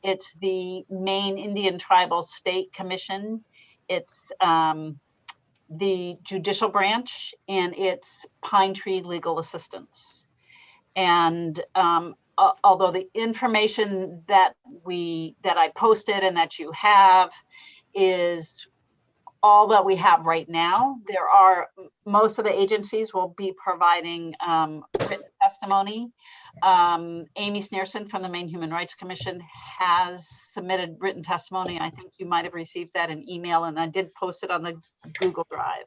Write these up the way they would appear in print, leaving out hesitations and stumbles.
It's the Maine Indian Tribal State Commission. It's the judicial branch, and it's Pine Tree Legal Assistance. And although the information that I posted and that you have is all that we have right now, there are, most of the agencies will be providing written testimony. Amy Sneerson from the Maine Human Rights Commission has submitted written testimony. I think you might have received that in email, and I did post it on the Google Drive.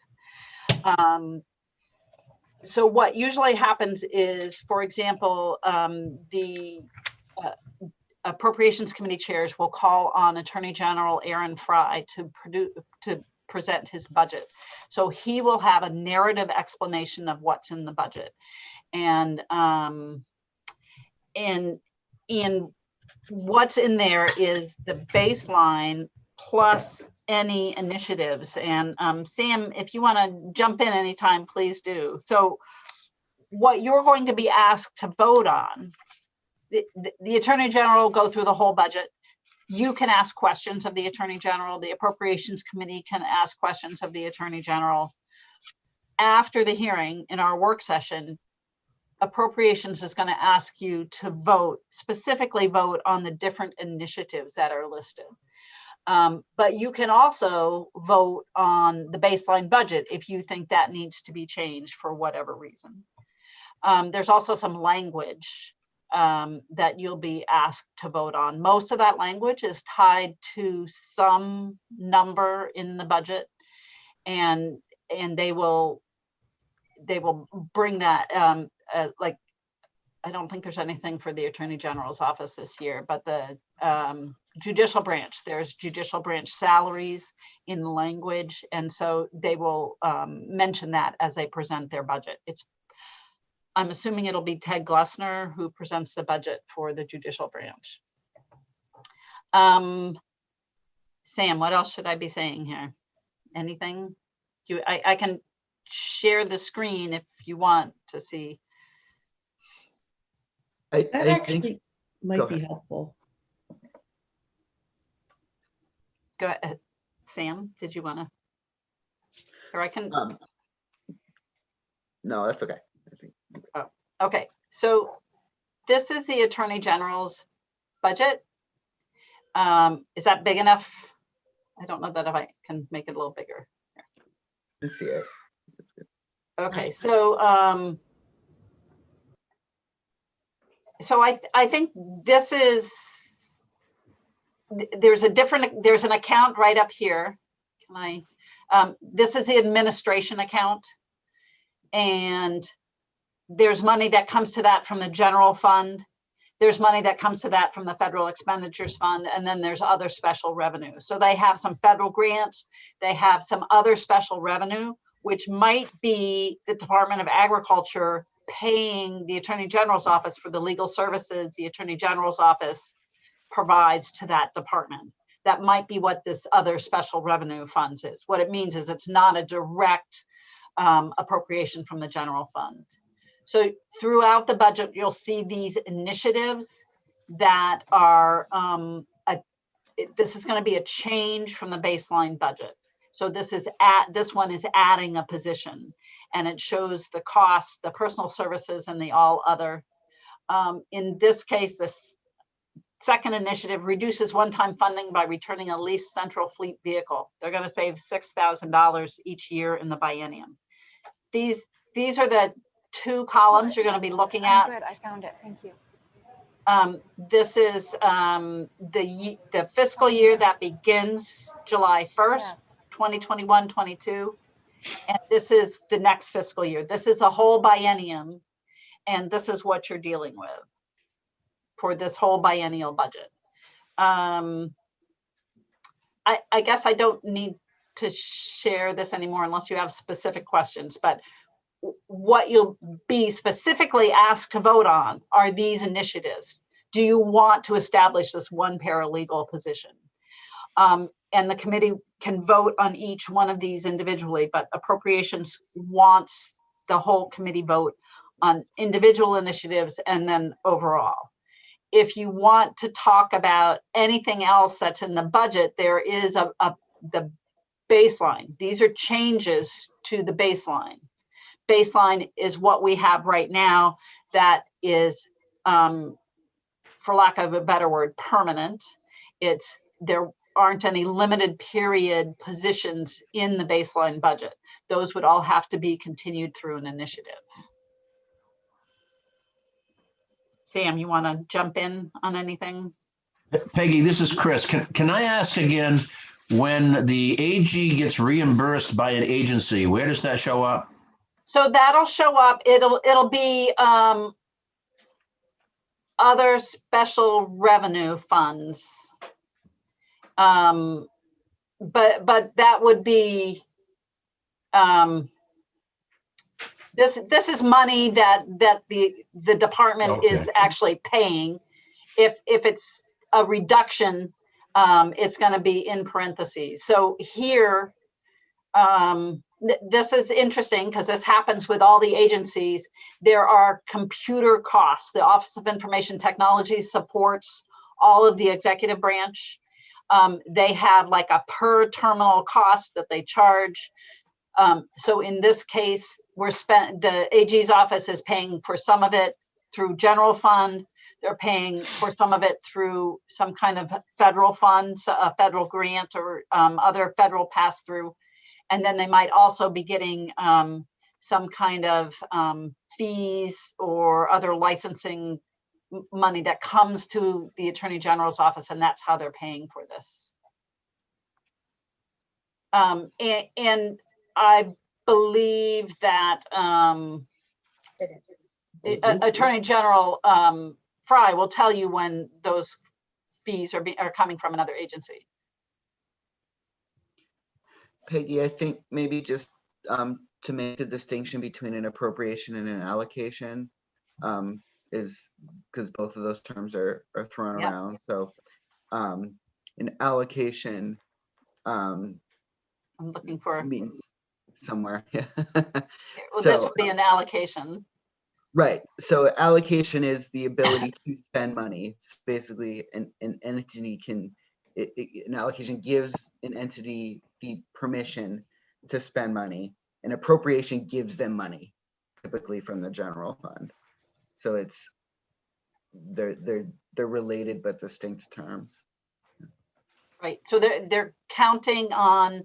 So what usually happens is, for example, the Appropriations Committee chairs will call on Attorney General Aaron Fry to present his budget. So he will have a narrative explanation of what's in the budget. And what's in there is the baseline plus any initiatives. And Sam, if you want to jump in anytime, please do. So what you're going to be asked to vote on, the Attorney General will go through the whole budget. You can ask questions of the Attorney General. The Appropriations Committee can ask questions of the Attorney General. After the hearing in our work session, Appropriations is going to ask you to vote, specifically vote on the different initiatives that are listed. But you can also vote on the baseline budget if you think that needs to be changed for whatever reason. There's also some language that you'll be asked to vote on. Most of that language is tied to some number in the budget, and they will bring that, like, I don't think there's anything for the Attorney General's office this year, but the judicial branch, there's judicial branch salaries in the language, and so they will mention that as they present their budget. I'm assuming it'll be Ted Glessner who presents the budget for the judicial branch. Sam, what else should I be saying here? Anything? I can share the screen if you want to see. That actually might be helpful. Go ahead, Sam. Did you want to? Or I can. No, that's okay. Oh, okay. So this is the Attorney General's budget. Is that big enough? I don't know that if I can make it a little bigger. You see it. Okay, so so I think this is, there's an account right up here. Can I, this is the administration account, and there's money that comes to that from the general fund. There's money that comes to that from the federal expenditures fund, and then there's other special revenue. So they have some federal grants, they have some other special revenue, which might be the Department of Agriculture paying the Attorney General's office for the legal services the Attorney General's office provides to that department. That might be what this other special revenue funds is. What it means is it's not a direct appropriation from the general fund. So throughout the budget, you'll see these initiatives that are, this is going to be a change from the baseline budget. So this one is adding a position, and it shows the cost, the personal services, and the all other. In this case, this second initiative reduces one-time funding by returning a leased central fleet vehicle. They're going to save $6,000 each year in the biennium. These are the two columns you're going to be looking at. Good, I found it. Thank you. This is the fiscal year that begins July 1st, 2021-22, and this is the next fiscal year. This is a whole biennium, and this is what you're dealing with for this whole biennial budget. I guess I don't need to share this anymore unless you have specific questions, but what you'll be specifically asked to vote on are these initiatives. Do you want to establish this one paralegal position? And the committee can vote on each one of these individually, but Appropriations wants the whole committee vote on individual initiatives and then overall. if you want to talk about anything else that's in the budget, there is the baseline. These are changes to the baseline. Baseline is what we have right now that is, for lack of a better word, permanent. There aren't any limited period positions in the baseline budget. Those would all have to be continued through an initiative. Sam, you want to jump in on anything? Peggy, this is Chris. Can I ask again, when the AG gets reimbursed by an agency, where does that show up? So that'll show up. It'll be other special revenue funds. But that would be this is money that the department is actually paying. If it's a reduction, it's going to be in parentheses. So here, this is interesting because this happens with all the agencies. There are computer costs. The Office of Information Technology supports all of the executive branch. They have like a per terminal cost that they charge. So in this case, the AG's office is paying for some of it through general fund. They're paying for some of it through some kind of federal funds, a federal grant or other federal pass through. And then they might also be getting some kind of fees or other licensing money that comes to the Attorney General's office, and that's how they're paying for this. And I believe that Attorney General Fry will tell you when those fees are coming from another agency. Peggy, I think maybe just to make the distinction between an appropriation and an allocation is because both of those terms are thrown around. So an allocation I'm looking for means somewhere. well, this would be an allocation. Right. So allocation is the ability to spend money. So basically, an entity an allocation gives an entity the permission to spend money. An appropriation gives them money, typically from the general fund. So they're related but distinct terms. Right. So they're counting on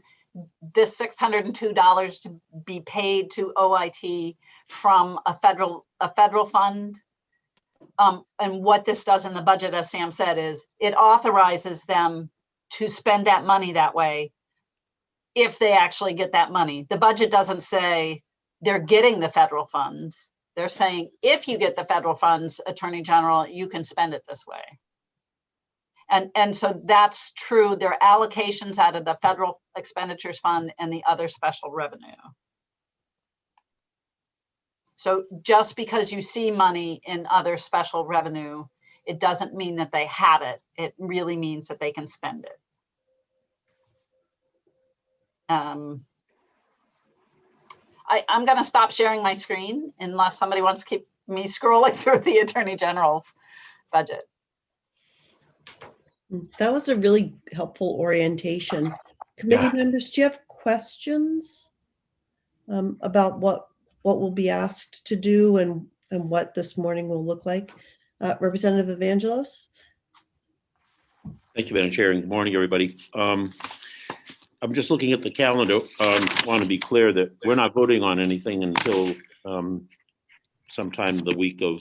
this $602 to be paid to OIT from a federal fund. And what this does in the budget, as Sam said, is it authorizes them to spend that money that way if they actually get that money. The budget doesn't say they're getting the federal funds. They're saying, if you get the federal funds, Attorney General, you can spend it this way. And so that's true. There are allocations out of the federal expenditures fund and the other special revenue. So just because you see money in other special revenue, it doesn't mean that they have it. It really means that they can spend it. I'm going to stop sharing my screen unless somebody wants to keep me scrolling through the Attorney General's budget. That was a really helpful orientation. Committee members, do you have questions about what we'll be asked to do and what this morning will look like? Representative Evangelos? Thank you, Madam Chair, and good morning, everybody. I'm just looking at the calendar. Want to be clear that we're not voting on anything until sometime the week of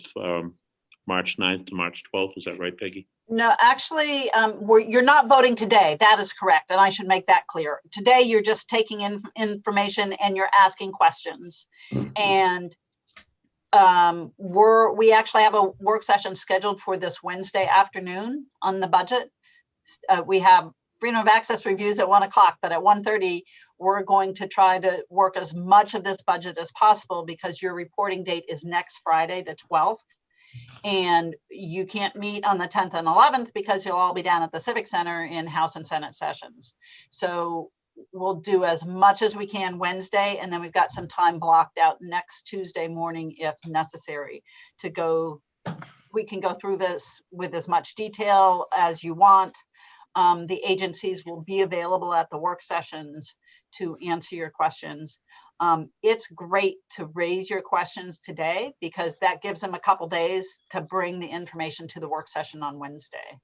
March 9th to March 12th. Is that right, Peggy? No, actually, you're not voting today. That is correct. And I should make that clear. Today, you're just taking in information and you're asking questions. And we actually have a work session scheduled for this Wednesday afternoon on the budget. We have freedom of access reviews at 1 o'clock, but at 1:30, we're going to try to work as much of this budget as possible because your reporting date is next Friday, the 12th. And you can't meet on the 10th and 11th because you'll all be down at the Civic Center in House and Senate sessions. So we'll do as much as we can Wednesday, and then we've got some time blocked out next Tuesday morning if necessary to go we can go through this with as much detail as you want. The agencies will be available at the work sessions to answer your questions. It's great to raise your questions today because that gives them a couple days to bring the information to the work session on Wednesday.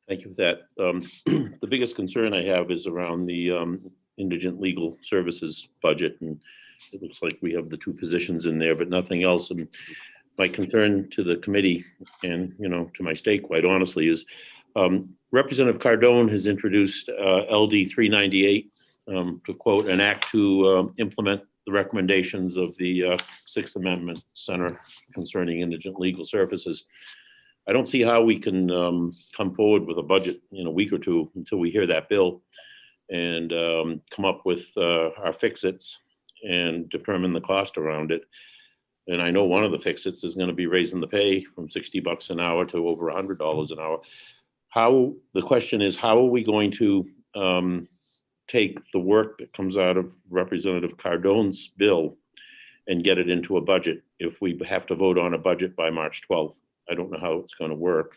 Thank you for that. The biggest concern I have is around the indigent legal services budget. And it looks like we have the 2 positions in there, but nothing else. And my concern to the committee and, to my state, quite honestly, is Representative Cardone has introduced LD 398, to quote, an act to implement the recommendations of the 6th Amendment Center concerning indigent legal services. I don't see how we can come forward with a budget in a week or 2 until we hear that bill and come up with our fix-its and determine the cost around it. And I know one of the fix-its is going to be raising the pay from $60 an hour to over $100 an hour. The question is, how are we going to take the work that comes out of Representative Cardone's bill and get it into a budget if we have to vote on a budget by March 12th? I don't know how it's going to work.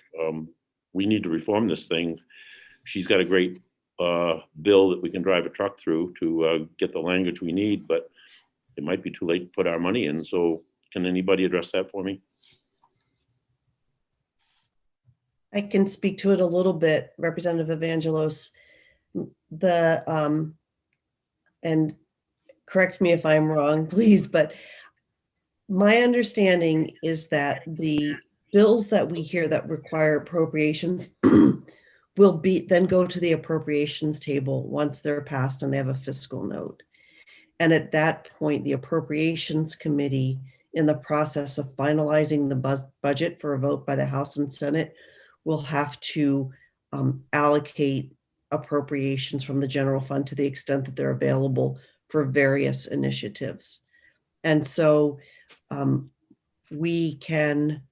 We need to reform this thing. She's got a great bill that we can drive a truck through to get the language we need, but it might be too late to put our money in. So can anybody address that for me? I can speak to it a little bit, Representative Evangelos. And correct me if I'm wrong, please, but my understanding is that the bills that we hear that require appropriations will then go to the appropriations table once they're passed and they have a fiscal note. And at that point, the appropriations committee, in the process of finalizing the budget for a vote by the House and Senate, will have to allocate appropriations from the general fund to the extent that they're available for various initiatives. And so we can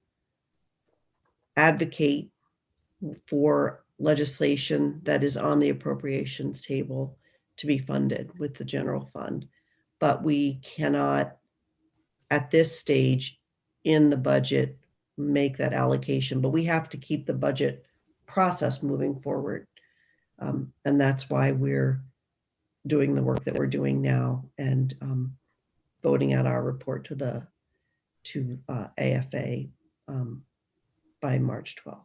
advocate for legislation that is on the appropriations table to be funded with the general fund. But we cannot, at this stage in the budget, make that allocation. But we have to keep the budget process moving forward. And that's why we're doing the work that we're doing now and voting out our report to AFA by March 12th.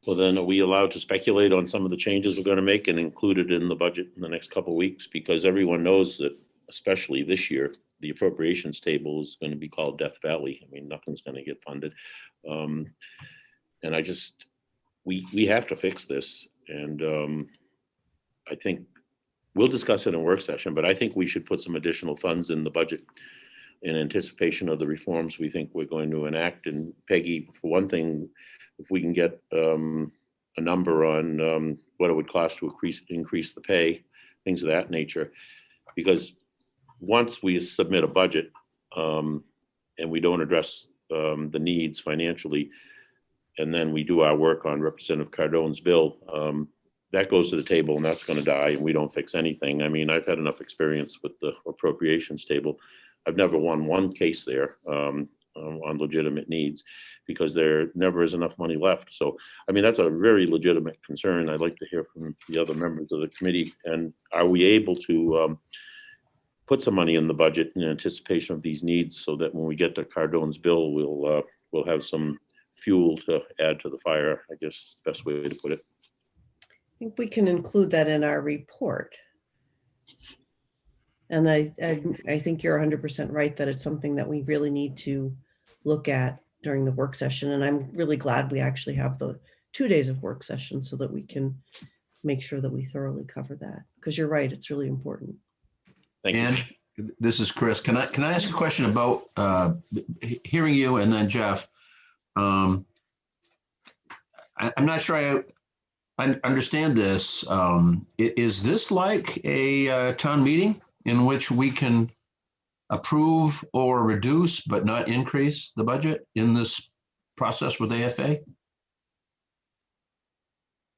Well, then are we allowed to speculate on some of the changes we're going to make and include it in the budget in the next couple of weeks? Because everyone knows that, especially this year, the appropriations table is going to be called Death Valley. I mean, nothing's going to get funded. And we have to fix this. And I think we'll discuss it in a work session, but I think we should put some additional funds in the budget in anticipation of the reforms we think we're going to enact. And Peggy, for one thing, if we can get a number on what it would cost to increase the pay, things of that nature, because once we submit a budget and we don't address the needs financially, and then we do our work on Representative Cardone's bill, that goes to the table and that's going to die and we don't fix anything. I mean, I've had enough experience with the appropriations table. I've never won one case there on legitimate needs because there never is enough money left. So, I mean, that's a very legitimate concern. I'd like to hear from the other members of the committee. And are we able to put some money in the budget in anticipation of these needs so that when we get to Cardone's bill, we'll have some fuel to add to the fire, I guess, best way to put it. I think we can include that in our report. And I think you're 100% right that it's something that we really need to look at during the work session. And I'm really glad we actually have the 2 days of work session so that we can make sure that we thoroughly cover that. Because you're right, it's really important. Thank you. And this is Chris. Can I ask a question about hearing you and then Jeff? I'm not sure I understand this. Is this like a town meeting in which we can approve or reduce but not increase the budget in this process with AFA?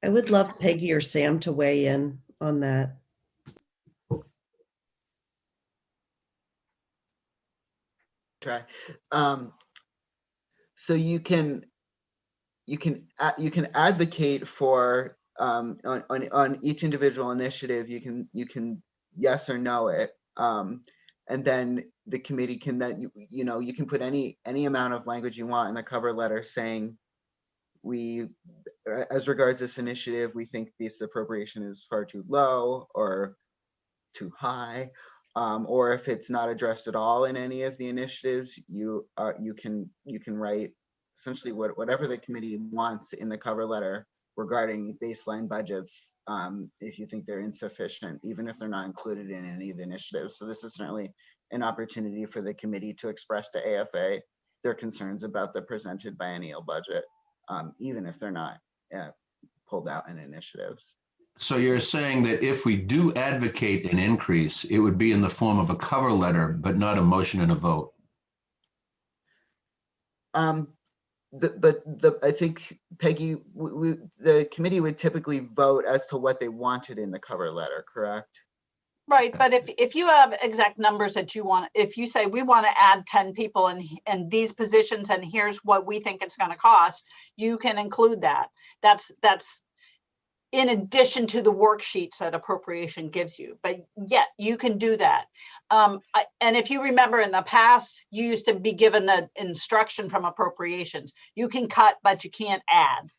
I would love Peggy or Sam to weigh in on that. Try. So you can advocate for on each individual initiative. You can yes or no it, and then the committee can then you can put any amount of language you want in the cover letter saying, we, as regards this initiative, we think this appropriation is far too low or too high, or if it's not addressed at all in any of the initiatives, you can write essentially whatever the committee wants in the cover letter regarding baseline budgets, if you think they're insufficient, even if they're not included in any of the initiatives. So this is certainly an opportunity for the committee to express to AFA their concerns about the presented biennial budget, even if they're not pulled out in initiatives. So you're saying that if we do advocate an increase, it would be in the form of a cover letter, but not a motion and a vote? I think, Peggy, the committee would typically vote as to what they wanted in the cover letter, correct? Right, but if you have exact numbers that you want, if you say we want to add 10 people in these positions and here's what we think it's going to cost, you can include that. That's in addition to the worksheets that appropriation gives you. But yeah, you can do that. And if you remember in the past, you used to be given the instruction from appropriations. You can cut, but you can't add.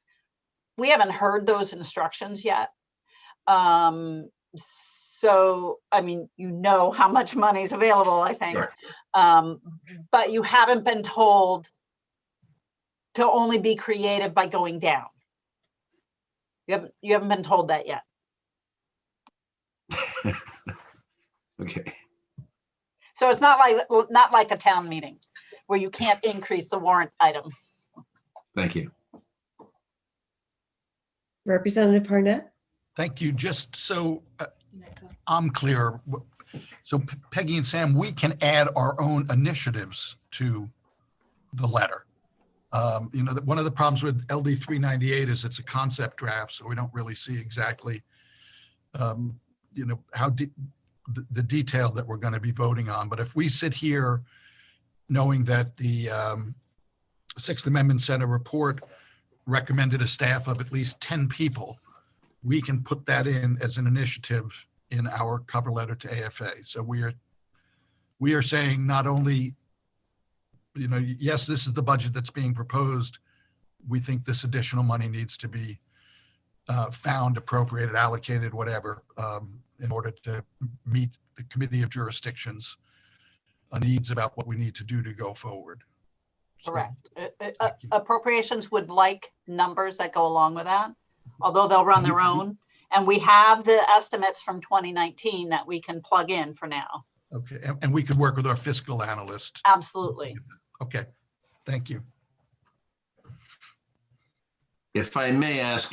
We haven't heard those instructions yet. So, I mean, you know how much money is available, I think. Sure. But you haven't been told to only be creative by going down. You haven't been told that yet. Okay. So it's not like a town meeting where you can't increase the warrant item. Thank you. Representative Harnett? Thank you. Just so I'm clear, so Peggy and Sam, we can add our own initiatives to the letter. One of the problems with LD 398 is it's a concept draft, so we don't really see exactly, how the detail that we're going to be voting on. But if we sit here knowing that the Sixth Amendment Center report recommended a staff of at least 10 people, we can put that in as an initiative in our cover letter to AFA. So we are saying not only, yes, this is the budget that's being proposed. We think this additional money needs to be found, appropriated, allocated, whatever, in order to meet the Committee of Jurisdictions' needs about what we need to do to go forward. Correct. Appropriations would like numbers that go along with that, although they'll run their own. And we have the estimates from 2019 that we can plug in for now. Okay, and we could work with our fiscal analyst. Absolutely. Okay, thank you. If I may ask.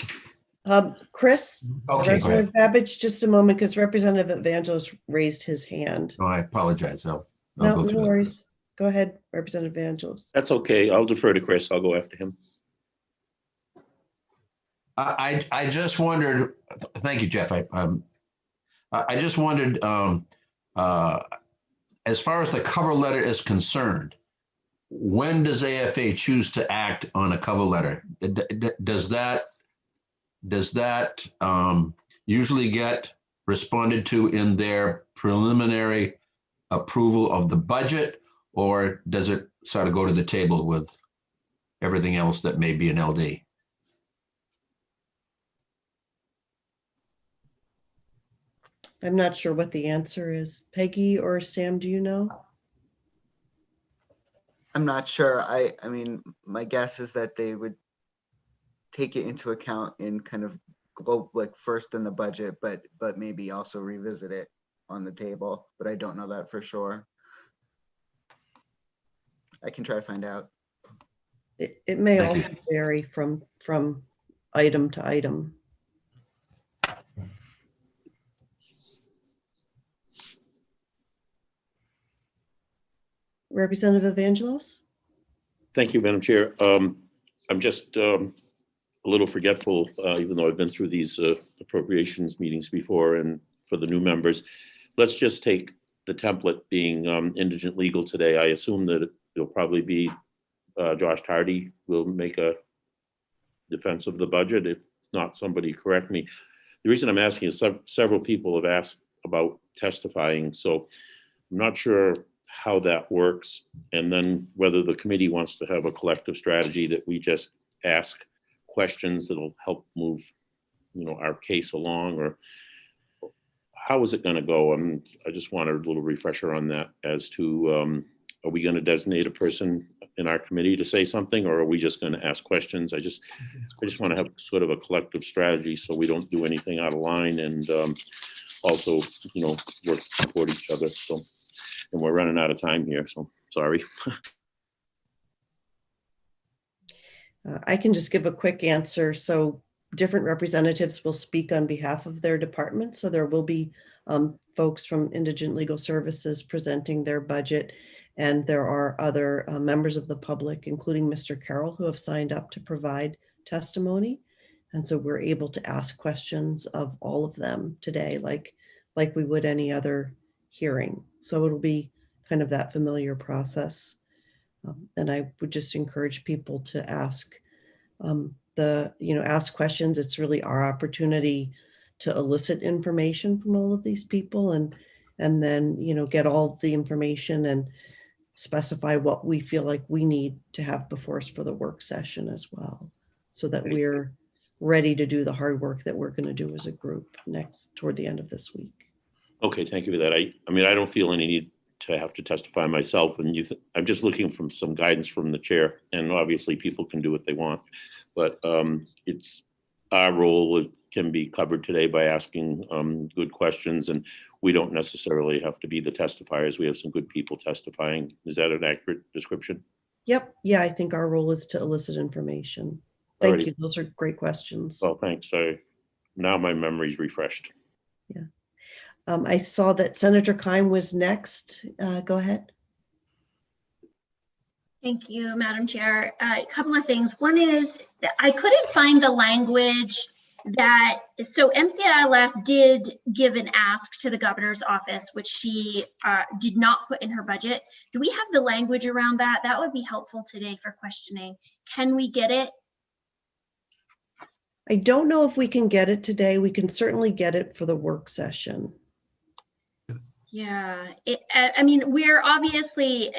Chris, Okay, Representative Babbage, just a moment, because Representative Evangelos raised his hand. Oh, I apologize. I'll No go through worries. Go ahead, Representative Evangelos. That's okay. I'll defer to Chris. I'll go after him. I just wondered, thank you, Jeff. I just wondered, as far as the cover letter is concerned, when does AFA choose to act on a cover letter? Does that usually get responded to in their preliminary approval of the budget, or does it sort of go to the table with everything else that may be an LD? I'm not sure what the answer is. Peggy or Sam, do you know? I'm not sure. I mean, my guess is that they would take it into account in kind of like first in the budget, but maybe also revisit it on the table, but I don't know that for sure. I can try to find out. It may also vary from item to item. Representative Evangelos? Thank you, Madam Chair. I'm just a little forgetful, even though I've been through these appropriations meetings before, and for the new members, let's just take the template being indigent legal today. I assume that it'll probably be Josh Tardy will make a defense of the budget. If not, somebody correct me. The reason I'm asking is several people have asked about testifying, so I'm not sure how that works, and then whether the committee wants to have a collective strategy that we just ask questions that'll help move, our case along, or how is it going to go? I just wanted a little refresher on that as to, are we going to designate a person in our committee to say something, or are we just going to ask questions? I just want to have sort of a collective strategy so we don't do anything out of line, and also, work to support each other. So, and we're running out of time here, so sorry. I can just give a quick answer. So different representatives will speak on behalf of their department. So there will be folks from Indigent Legal Services presenting their budget. And there are other members of the public, including Mr. Carroll, who have signed up to provide testimony. And so we're able to ask questions of all of them today, like we would any other hearing. So it'll be kind of that familiar process. And I would just encourage people to ask ask questions. It's really our opportunity to elicit information from all of these people, and then, get all the information and specify what we feel like we need to have before us for the work session as well, so that we're ready to do the hard work that we're going to do as a group toward the end of this week. Okay, thank you for that. I don't feel any need to have to testify myself, and I'm just looking for some guidance from the chair, and obviously people can do what they want, but it's our role. It can be covered today by asking good questions, and we don't necessarily have to be the testifiers. We have some good people testifying. Is that an accurate description? Yep. Yeah, I think our role is to elicit information. Thank you. Those are great questions. Well, thanks. Now my memory's refreshed. Yeah. I saw that Senator Kime was next. Go ahead. Thank you, Madam Chair. A couple of things. One is I couldn't find the language so MCILS did give an ask to the governor's office, which she did not put in her budget. Do we have the language around that? That would be helpful today for questioning. Can we get it? I don't know if we can get it today. We can certainly get it for the work session. Yeah, we're obviously,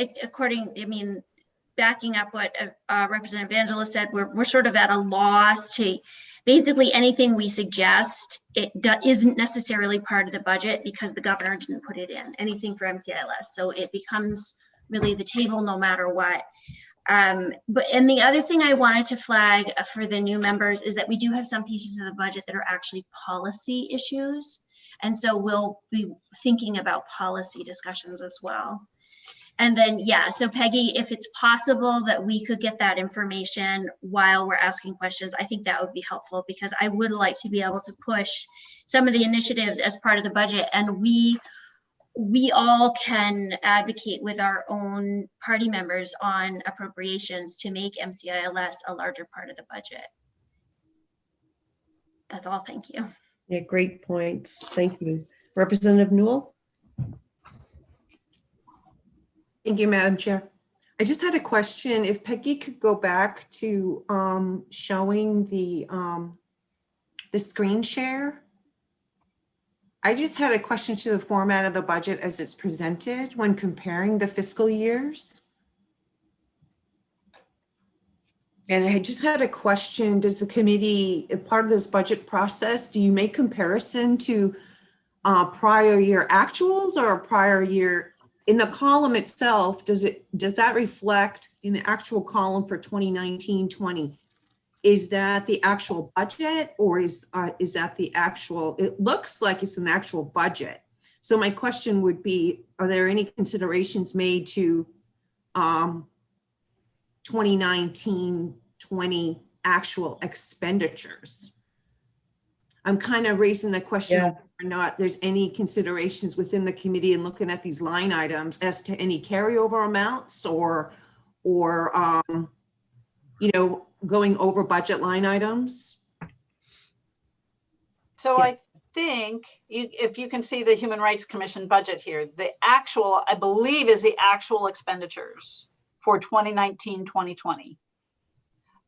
backing up what Representative Angela said, we're sort of at a loss to basically anything we suggest. It isn't necessarily part of the budget because the governor didn't put it in, anything for MCILS. So it becomes really the table no matter what. And the other thing I wanted to flag for the new members is that we do have some pieces of the budget that are actually policy issues. And so we'll be thinking about policy discussions as well. And then, yeah, so Peggy, if it's possible that we could get that information while we're asking questions, I think that would be helpful, because I would like to be able to push some of the initiatives as part of the budget. And we all can advocate with our own party members on appropriations to make MCILS a larger part of the budget. That's all. Thank you. Yeah, great points. Thank you. Representative Newell. Thank you, Madam Chair. I just had a question. If Peggy could go back to showing the screen share. I just had a question to the format of the budget as it's presented when comparing the fiscal years. And I just had a question. Does the committee, part of this budget process, do you make comparison to prior year actuals or prior year? In the column itself, does that reflect in the actual column for 2019-20? Is that the actual budget, or is that the actual? It looks like it's an actual budget. So my question would be: are there any considerations made to 2019-20 actual expenditures? I'm kind of raising the question whether or not there's any considerations within the committee in looking at these line items as to any carryover amounts or going over budget line items. So I think if you can see the Human Rights Commission budget here, the actual, I believe, is the actual expenditures for 2019, 2020.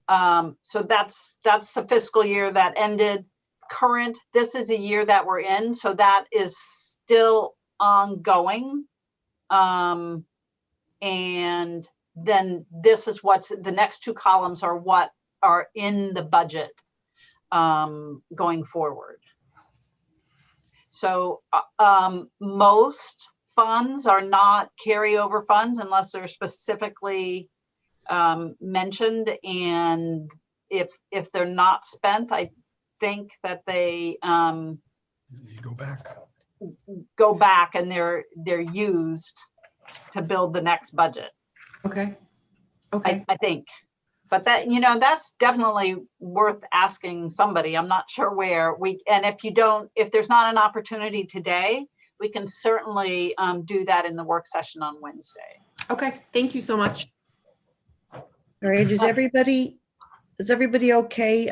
So that's the fiscal year that ended. Current, this is a year that we're in, so that is still ongoing. And then this is what's, the next two columns are what are in the budget going forward. So most funds are not carryover funds unless they're specifically mentioned. And if they're not spent, I think that they You go back. and they're used to build the next budget. Okay. Okay. I think. But that, you know, that's definitely worth asking somebody. I'm not sure where and if there's not an opportunity today, we can certainly do that in the work session on Wednesday. Okay. Thank you so much. All right, is everybody okay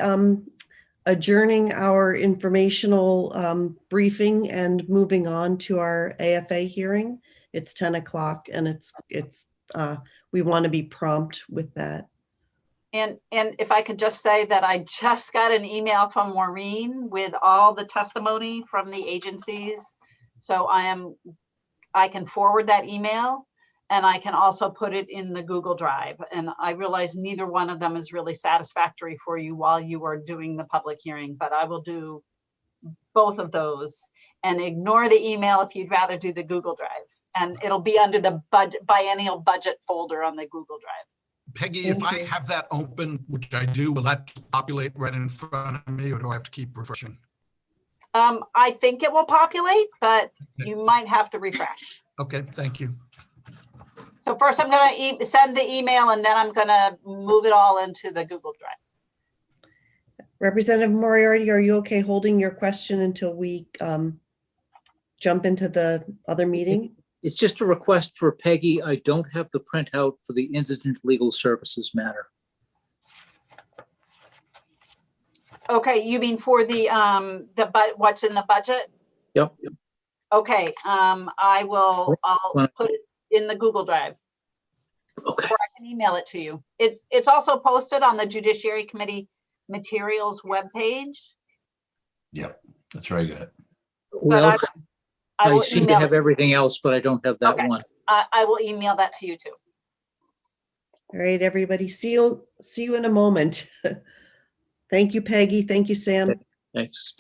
adjourning our informational briefing and moving on to our AFA hearing? It's 10 o'clock and it's we want to be prompt with that. And if I could just say that I just got an email from Maureen with all the testimony from the agencies. So I can forward that email, and I can also put it in the Google Drive. And I realize neither one of them is really satisfactory for you while you are doing the public hearing, but I will do both of those and ignore the email if you'd rather do the Google Drive. And it'll be under the biennial budget folder on the Google Drive. Peggy, if I have that open, which I do, will that populate right in front of me, or do I have to keep refreshing? I think it will populate, but you might have to refresh. Okay, thank you. So first I'm going to send the email, and then I'm going to move it all into the Google Drive. Representative Moriarty, are you okay holding your question until we jump into the other meeting? It's just a request for Peggy. I don't have the printout for the indigent legal services matter. Okay, you mean for the what's in the budget? Yep. Okay, I'll put it in the Google Drive. Okay. Or I can email it to you. It's also posted on the Judiciary Committee materials webpage. Yep, that's very good. Well, I will seem to email have it. everything else, but I don't have that Okay. one. I will email that to you too. All right, everybody, see you in a moment. Thank you, Peggy. Thank you, Sam. Thanks.